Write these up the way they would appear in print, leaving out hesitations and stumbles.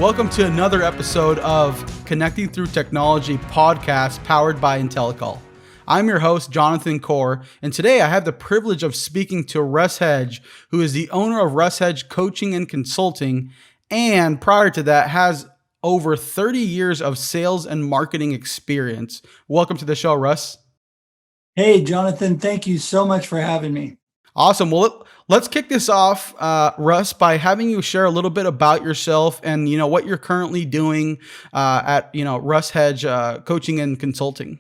Welcome to another episode of Connecting Through Technology podcast powered by Intellacall. I'm your host, Jonathan Core, and today I have the privilege of speaking to Russ Hedge, who is the owner of Russ Hedge Coaching and Consulting, and prior to that has over 30 years of sales and marketing experience. Welcome to the show, Russ. Hey, Jonathan, thank you so much for having me. Awesome. Well, let's kick this off, Russ, by having you share a little bit about yourself and what you're currently doing at Russ Hedge Coaching and Consulting.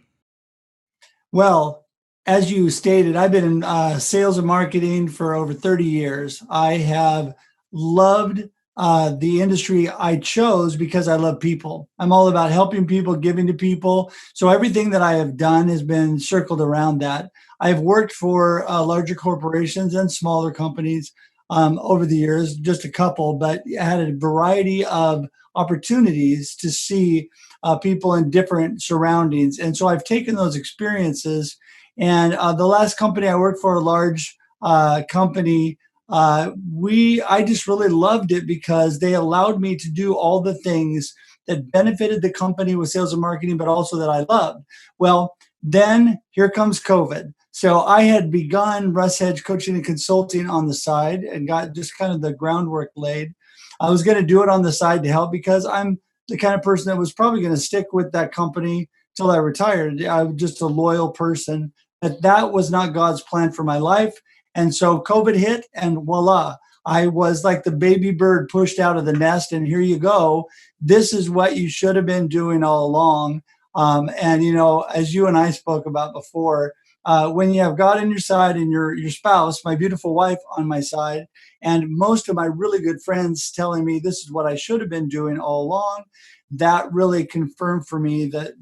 Well, as you stated, I've been in sales and marketing for over 30 years. I have loved the industry I chose because I love people. I'm all about helping people, giving to people. So everything that I have done has been circled around that. I've worked for larger corporations and smaller companies over the years, just a couple, but I had a variety of opportunities to see people in different surroundings. And so I've taken those experiences. And the last company I worked for, a large company, I just really loved it because they allowed me to do all the things that benefited the company with sales and marketing, but also that I loved. Well, then here comes COVID. So I had begun Russ Hedge Coaching and Consulting on the side and got just kind of the groundwork laid. I was going to do it on the side to help because I'm the kind of person that was probably going to stick with that company till I retired. I was just a loyal person, but that was not God's plan for my life. And so COVID hit and voila, I was like the baby bird pushed out of the nest. And here you go. This is what you should have been doing all along. As you and I spoke about before, when you have God on your side and your spouse, my beautiful wife on my side, and most of my really good friends telling me this is what I should have been doing all along, that really confirmed for me that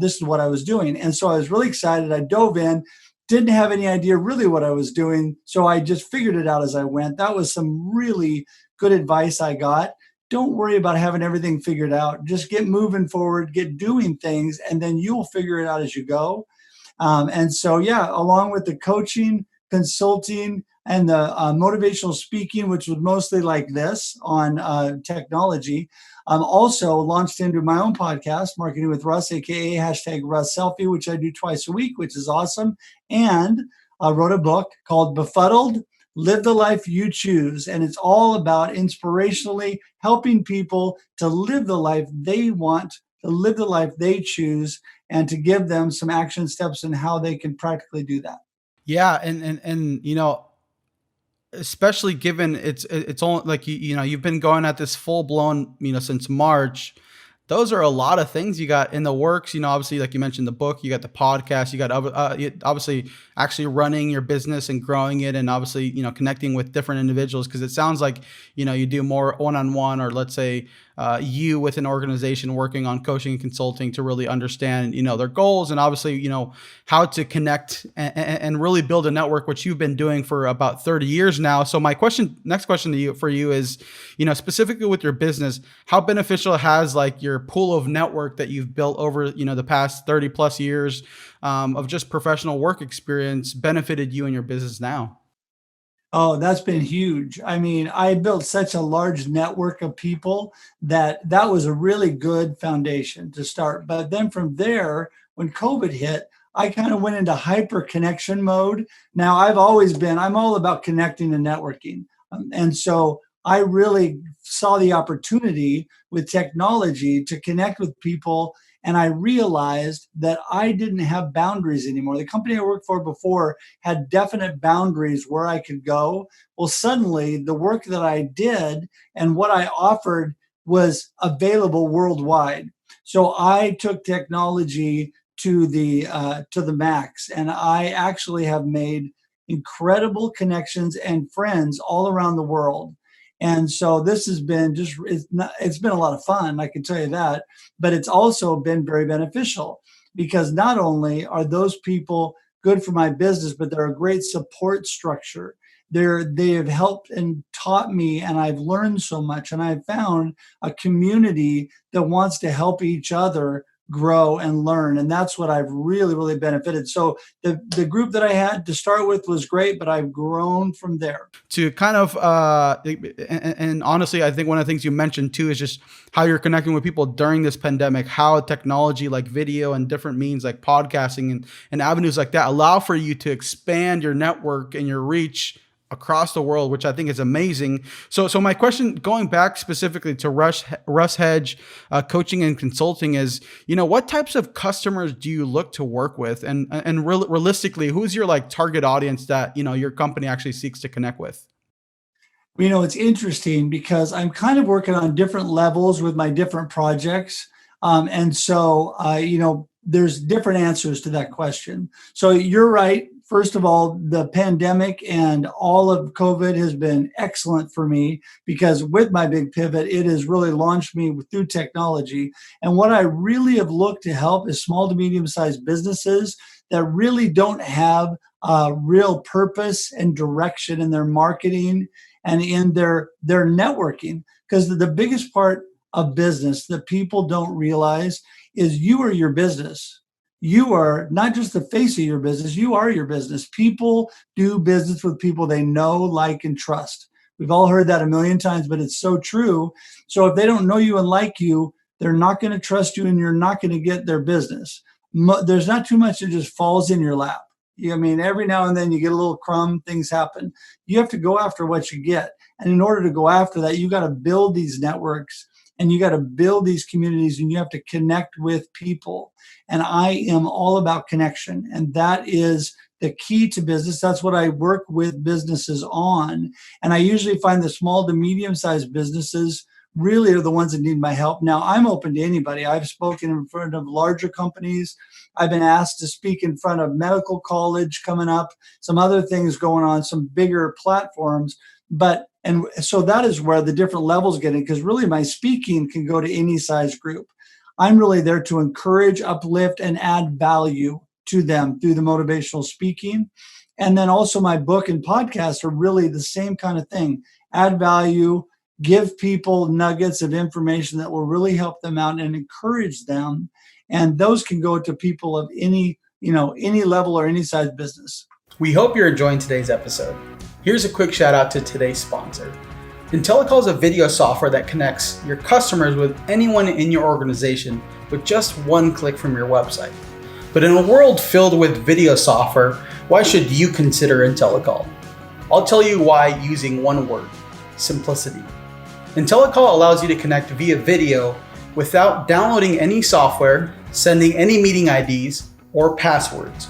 this is what I was doing. And so I was really excited. I dove in, didn't have any idea really what I was doing. So I just figured it out as I went. That was some really good advice I got. Don't worry about having everything figured out. Just get moving forward, get doing things, and then you'll figure it out as you go. Along with the coaching, consulting, and the motivational speaking, which was mostly like this on technology, also launched into my own podcast, Marketing with Russ, aka hashtag Russ Selfie, which I do twice a week, which is awesome. And I wrote a book called Befuddled, Live the Life You Choose. And it's all about inspirationally helping people to live the life they want, to live the life they choose, and to give them some action steps and how they can practically do that. Yeah, and especially given it's only like you've been going at this full blown since March. Those are a lot of things you got in the works. Obviously, like you mentioned, the book, you got the podcast, you got obviously actually running your business and growing it, and obviously connecting with different individuals, because it sounds like you do more one-on-one, or let's say you with an organization working on coaching and consulting to really understand their goals, and obviously how to connect and really build a network, which you've been doing for about 30 years now. So my next question to you is, specifically with your business, how beneficial has like your pool of network that you've built over the past 30 plus years of just professional work experience benefited you and your business now? Oh, that's been huge. I mean, I built such a large network of people that was a really good foundation to start. But then from there, when COVID hit, I kind of went into hyper connection mode. Now, I'm all about connecting and networking. And so I really saw the opportunity with technology to connect with people. And I realized that I didn't have boundaries anymore. The company I worked for before had definite boundaries where I could go. Well, suddenly the work that I did and what I offered was available worldwide. So I took technology to the max, and I actually have made incredible connections and friends all around the world. And so this has been it's been a lot of fun, I can tell you that, but it's also been very beneficial because not only are those people good for my business, but they're a great support structure. They have helped and taught me, and I've learned so much, and I've found a community that wants to help each other grow, and learn. And that's what I've really, really benefited. So the group that I had to start with was great, but I've grown from there. To kind of and honestly, I think one of the things you mentioned too is just how you're connecting with people during this pandemic, how technology like video and different means like podcasting and avenues like that allow for you to expand your network and your reach across the world, which I think is amazing. So my question, going back specifically to Russ Hedge, coaching and consulting, is, what types of customers do you look to work with, and realistically, who's your like target audience that your company actually seeks to connect with? It's interesting because I'm kind of working on different levels with my different projects. And so, there's different answers to that question. So you're right. First of all, the pandemic and all of COVID has been excellent for me because with my big pivot, it has really launched me through technology. And what I really have looked to help is small to medium sized businesses that really don't have real purpose and direction in their marketing and in their networking. Because the biggest part of business that people don't realize is you are your business. You are not just the face of your business, you are your business. People do business with people they know, like, and trust. We've all heard that a million times, but it's so true. So if they don't know you and like you, they're not going to trust you and you're not going to get their business. There's not too much that just falls in your lap. I mean, every now and then you get a little crumb, things happen. You have to go after what you get. And in order to go after that, you got to build these networks and you got to build these communities and you have to connect with people. And I am all about connection. And that is the key to business. That's what I work with businesses on. And I usually find the small to medium sized businesses really are the ones that need my help. Now, I'm open to anybody. I've spoken in front of larger companies. I've been asked to speak in front of medical college coming up, some other things going on, some bigger platforms. And so that is where the different levels get in, because really my speaking can go to any size group. I'm really there to encourage, uplift, and add value to them through the motivational speaking. And then also my book and podcast are really the same kind of thing. Add value, give people nuggets of information that will really help them out and encourage them. And those can go to people of any level or any size business. We hope you're enjoying today's episode. Here's a quick shout out to today's sponsor. Intellacall is a video software that connects your customers with anyone in your organization with just one click from your website. But in a world filled with video software, why should you consider Intellacall? I'll tell you why using one word: simplicity. Intellacall allows you to connect via video without downloading any software, sending any meeting IDs, or passwords.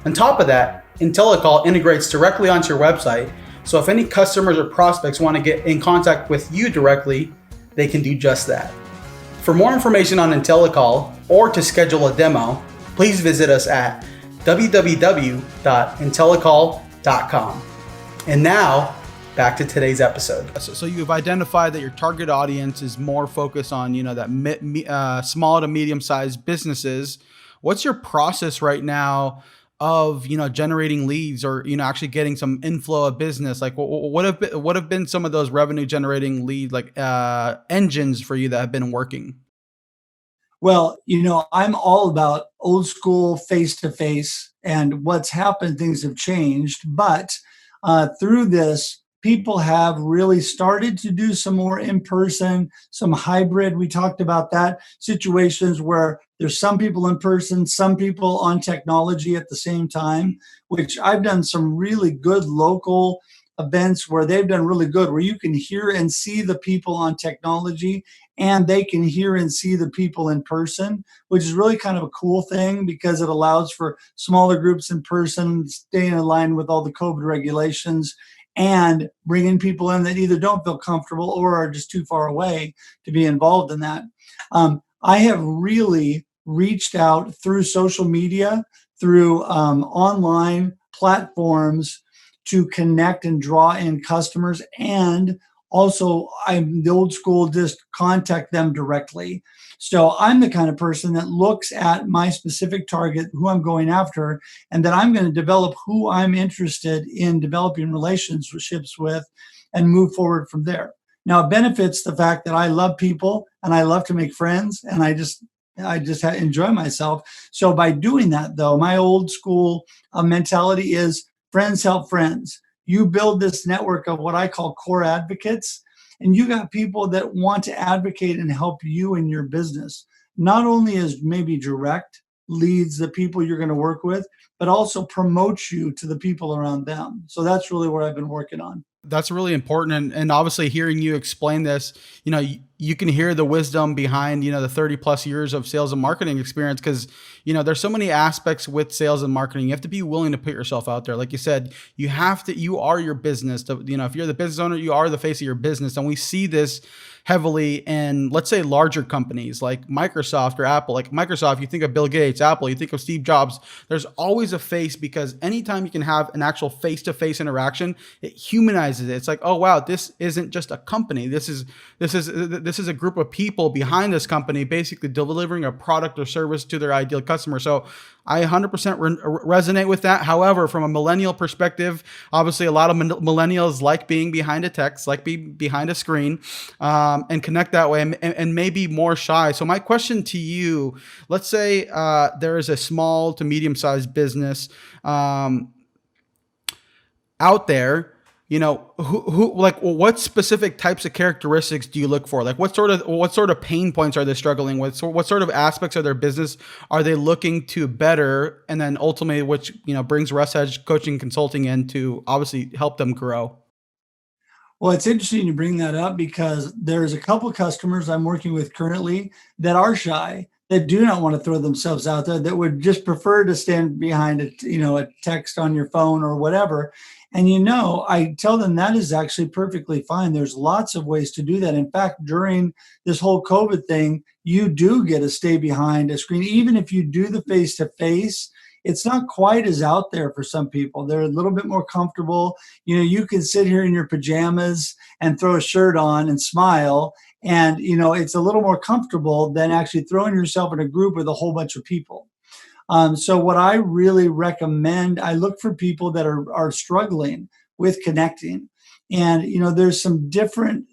On top of that, Intellacall integrates directly onto your website, so if any customers or prospects want to get in contact with you directly, they can do just that. For more information on Intellacall or to schedule a demo, please visit us at www.intellacall.com. And now, back to today's episode. So you've identified that your target audience is more focused on, that small to medium-sized businesses. What's your process right now of, generating leads or, actually getting some inflow of business? Like what have been some of those revenue generating lead engines for you that have been working? Well, I'm all about old school face to face, and what's happened, things have changed. But through this, people have really started to do some more in person, some hybrid. We talked about that, situations where there's some people in person, some people on technology at the same time, which I've done some really good local events where they've done really good, where you can hear and see the people on technology and they can hear and see the people in person, which is really kind of a cool thing because it allows for smaller groups in person, staying in line with all the COVID regulations, and bringing people in that either don't feel comfortable or are just too far away to be involved in that. I have really reached out through social media, through online platforms to connect and draw in customers. And also, I'm the old school, just contact them directly. So I'm the kind of person that looks at my specific target, who I'm going after, and that I'm going to develop who I'm interested in developing relationships with and move forward from there. Now, it benefits the fact that I love people and I love to make friends, and I just I just enjoy myself. So by doing that, though, my old school mentality is friends help friends. You build this network of what I call core advocates, and you got people that want to advocate and help you in your business. Not only as maybe direct leads the people you're going to work with, but also promotes you to the people around them. So that's really what I've been working on. That's really important. And obviously hearing you explain this, you can hear the wisdom behind, the 30 plus years of sales and marketing experience. Cause, there's so many aspects with sales and marketing. You have to be willing to put yourself out there. Like you said, you are your business. If you're the business owner, you are the face of your business. And we see this heavily in, let's say, larger companies like Microsoft or Apple. Like Microsoft, you think of Bill Gates. Apple, you think of Steve Jobs. There's always a face, because anytime you can have an actual face-to-face interaction, it humanizes it. It's like, oh wow, this isn't just a company. This is a group of people behind this company, basically delivering a product or service to their ideal customer. So I 100% resonate with that. However, from a millennial perspective, obviously a lot of millennials like being behind a text, like being behind a screen, and connect that way, and maybe more shy. So my question to you, let's say there is a small to medium-sized business out there, who like, what specific types of characteristics do you look for? Like what sort of pain points are they struggling with? So what sort of aspects of their business are they looking to better? And then ultimately, which, brings Russ Hedge Coaching Consulting in to obviously help them grow. Well, it's interesting you bring that up because there's a couple of customers I'm working with currently that are shy, that do not want to throw themselves out there, that would just prefer to stand behind a text on your phone or whatever. And I tell them that is actually perfectly fine. There's lots of ways to do that. In fact, during this whole COVID thing, you do get to stay behind a screen, even if you do the face to face. It's not quite as out there for some people. They're a little bit more comfortable. You can sit here in your pajamas and throw a shirt on and smile. And, it's a little more comfortable than actually throwing yourself in a group with a whole bunch of people. So what I really recommend, I look for people that are struggling with connecting. And, there's some different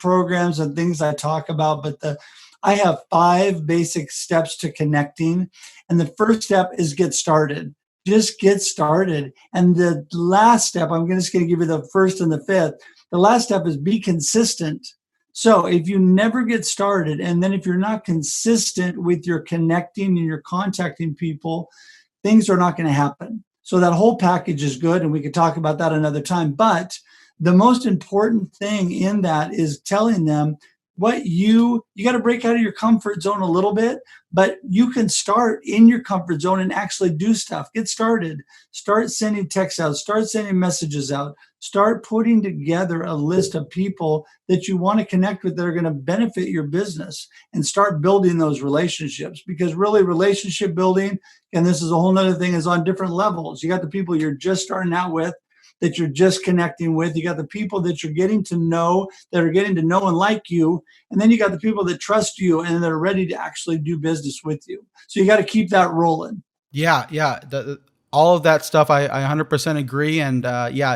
programs and things I talk about, but I have 5 basic steps to connecting. And the first step is get started. Just get started. And the last step, I'm just going to give you the first and the fifth. The last step is be consistent. So if you never get started, and then if you're not consistent with your connecting and your contacting people, things are not going to happen. So that whole package is good, and we could talk about that another time. But the most important thing in that is telling them what you got to break out of your comfort zone a little bit, but you can start in your comfort zone and actually do stuff. Get started. Start sending texts out. Start sending messages out. Start putting together a list of people that you want to connect with that are going to benefit your business, and start building those relationships. Because really, relationship building, and this is a whole nother thing, is on different levels. You got the people you're just starting out with, that you're just connecting with. You got the people that you're getting to know, that are getting to know and like you. And then you got the people that trust you and that are ready to actually do business with you. So you got to keep that rolling. Yeah, yeah. All of that stuff, I 100% agree. And yeah,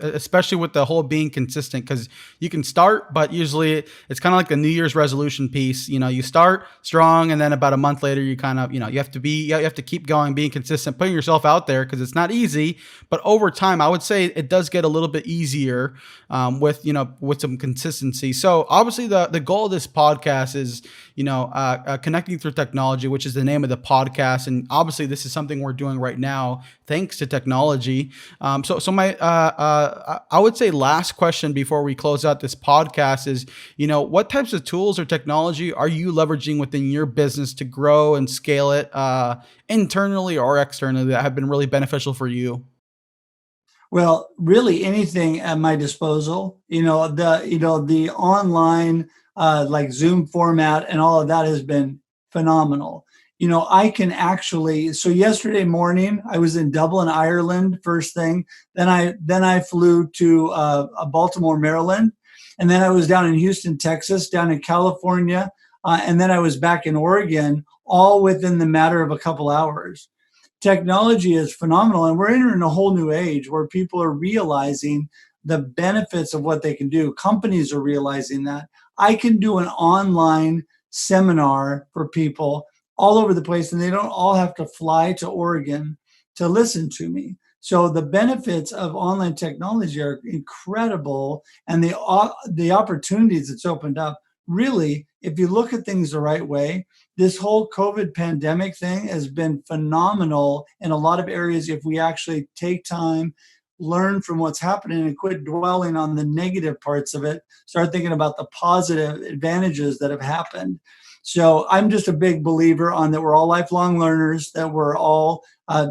especially with the whole being consistent, because you can start, but usually it's kind of like the New Year's resolution piece. You start strong, and then about a month later, you kind of, you have to keep going, being consistent, putting yourself out there, because it's not easy. But over time, I would say it does get a little bit easier with some consistency. So obviously, the goal of this podcast is connecting through technology, which is the name of the podcast. And obviously this is something we're doing right now, thanks to technology. So my, I would say last question before we close out this podcast is, what types of tools or technology are you leveraging within your business to grow and scale it, internally or externally, that have been really beneficial for you? Well, really anything at my disposal. The online like Zoom format and all of that has been phenomenal. I can actually. So yesterday morning I was in Dublin, Ireland, first thing. Then I flew to Baltimore, Maryland, and then I was down in Houston, Texas, down in California, and then I was back in Oregon, all within the matter of a couple hours. Technology is phenomenal, and we're entering a whole new age where people are realizing the benefits of what they can do. Companies are realizing that I can do an online seminar for people all over the place, and they don't all have to fly to Oregon to listen to me. So the benefits of online technology are incredible, and the opportunities it's opened up. Really, if you look at things the right way, this whole COVID pandemic thing has been phenomenal in a lot of areas if we actually take time, learn from what's happening, and quit dwelling on the negative parts of it. Start thinking about the positive advantages that have happened. So I'm just a big believer on that we're all lifelong learners, that we're all, I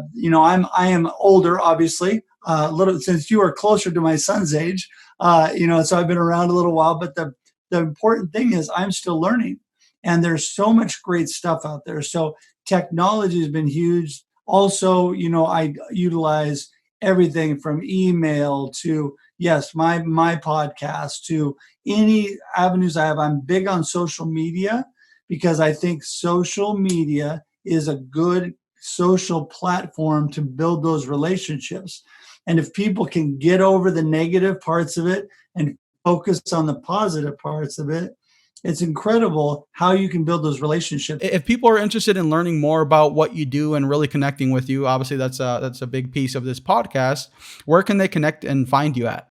am older, obviously, a little, since you are closer to my son's age, so I've been around a little while, but the important thing is I'm still learning, and there's so much great stuff out there. So technology has been huge. Also, I utilize everything from email to, yes, my podcast, to any avenues I have. I'm big on social media because I think social media is a good social platform to build those relationships. And if people can get over the negative parts of it and focus on the positive parts of it, it's incredible how you can build those relationships. If people are interested in learning more about what you do and really connecting with you, obviously that's a big piece of this podcast. Where can they connect and find you at?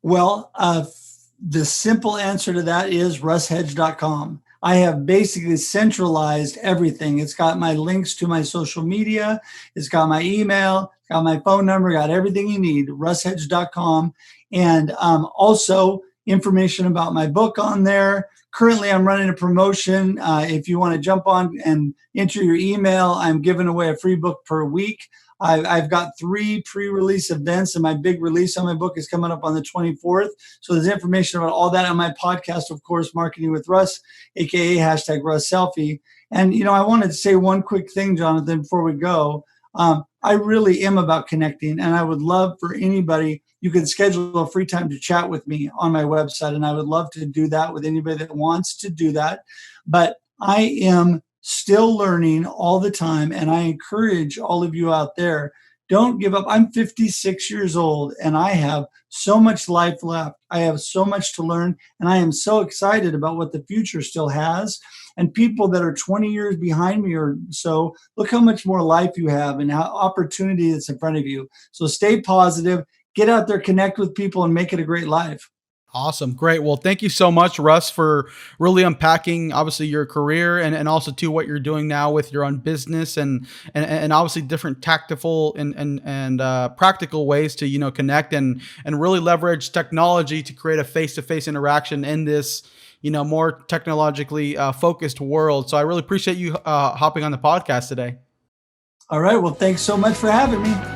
Well, the simple answer to that is russhedge.com. I have basically centralized everything. It's got my links to my social media. It's got my email, got my phone number, got everything you need, russhedge.com. And also information about my book on there. Currently, I'm running a promotion. If you want to jump on and enter your email, I'm giving away a free book per week. I've got 3 pre-release events, and my big release on my book is coming up on the 24th. So there's information about all that on my podcast, of course, Marketing with Russ, aka hashtag Russ Selfie. And I wanted to say one quick thing, Jonathan, before we go. I really am about connecting, and I would love for anybody, you can schedule a free time to chat with me on my website, and I would love to do that with anybody that wants to do that. But I am still learning all the time, and I encourage all of you out there, don't give up. I'm 56 years old, and I have so much life left. I have so much to learn, and I am so excited about what the future still has. And people that are 20 years behind me or so, look how much more life you have and how opportunity is in front of you. So stay positive, get out there, connect with people, and make it a great life. Awesome. Great. Well, thank you so much, Russ, for really unpacking obviously your career and also to what you're doing now with your own business and obviously different tactical and practical ways to, connect and really leverage technology to create a face-to-face interaction in this, more technologically focused world. So I really appreciate you hopping on the podcast today. All right. Well, thanks so much for having me.